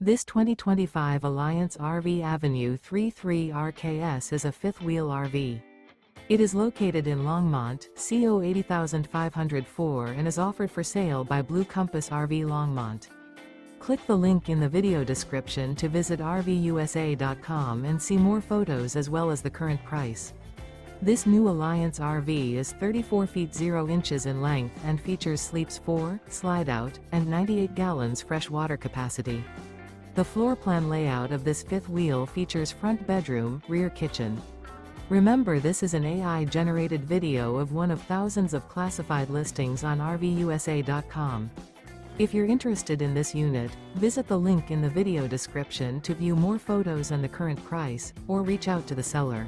This 2025 Alliance RV Avenue 33 RKS is a fifth-wheel RV. It is located in Longmont, CO 80504 and is offered for sale by Blue Compass RV Longmont. Click the link in the video description to visit RVUSA.com and see more photos as well as the current price. This new Alliance RV is 34 feet 0 inches in length and features sleeps 4, slide-out, and 98 gallons fresh water capacity. The floor plan layout of this fifth wheel features front bedroom, rear kitchen. Remember, this is an AI-generated video of one of thousands of classified listings on RVUSA.com. If you're interested in this unit, visit the link in the video description to view more photos and the current price, or reach out to the seller.